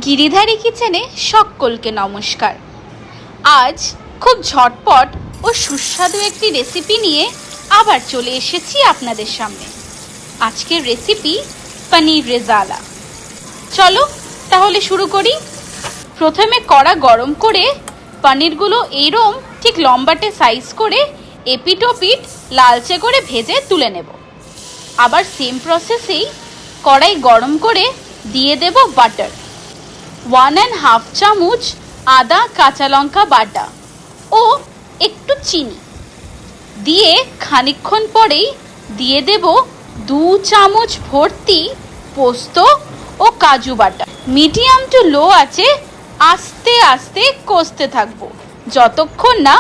গিরিধারী কিচেনে সকলকে নমস্কার। আজ খুব ঝটপট ও সুস্বাদু একটি রেসিপি নিয়ে আবার চলে এসেছি আপনাদের সামনে। আজকের রেসিপি পনির রেজালা। চলো তাহলে শুরু করি। প্রথমে কড়া গরম করে পনিরগুলো এইরকম ঠিক লম্বাটে সাইজ করে এপিট ওপিট লালচে করে ভেজে তুলে নেব। আবার সেম প্রসেসেই কড়াই গরম করে দিয়ে দেব বাটার, 1.5 চামচ আদা কাঁচা লঙ্কা বাটা ও একটু চিনি দিয়ে খানিকক্ষণ পরেই দিয়ে দেব 2 চামচ ভর্তি পোস্ত ও কাজু বাটা। মিডিয়াম টু লো আছে আস্তে আস্তে কষতে থাকবো যতক্ষণ না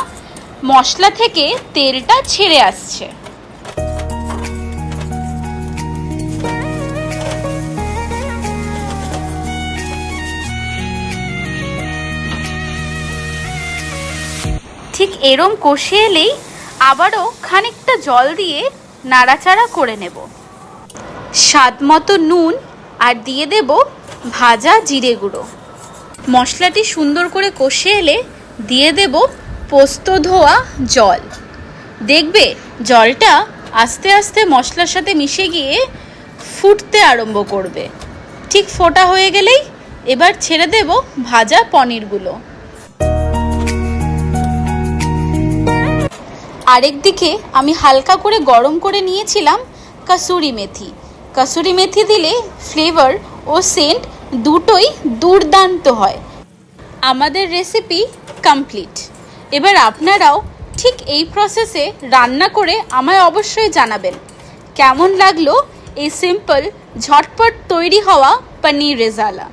মশলা থেকে তেলটা ছেড়ে আসছে। ঠিক এরম কষে এলেই আবারও খানিকটা জল দিয়ে নাড়াচাড়া করে নেব। স্বাদ মতো নুন আর দিয়ে দেব ভাজা জিরে গুঁড়ো। মশলাটি সুন্দর করে কষে এলে দিয়ে দেব পোস্ত ধোয়া জল। দেখবে জলটা আস্তে আস্তে মশলার সাথে মিশে গিয়ে ফুটতে আরম্ভ করবে। ঠিক ফোটা হয়ে গেলেই এবার ছেড়ে দেব ভাজা পনিরগুলো। আরেক দিকে আমি হালকা করে গরম করে নিয়েছিলাম কাসুরি মেথি। কাসুরি মেথি দিলে ফ্লেভার ও সেন্ট দুটোই দুর্দান্ত হয়। আমাদের রেসিপি কমপ্লিট। এবার আপনারাও ঠিক এই প্রসেসে রান্না করে আমায় অবশ্যই জানাবেন কেমন লাগলো এই সিম্পল ঝটপট তৈরি হওয়া পনির রেজালা।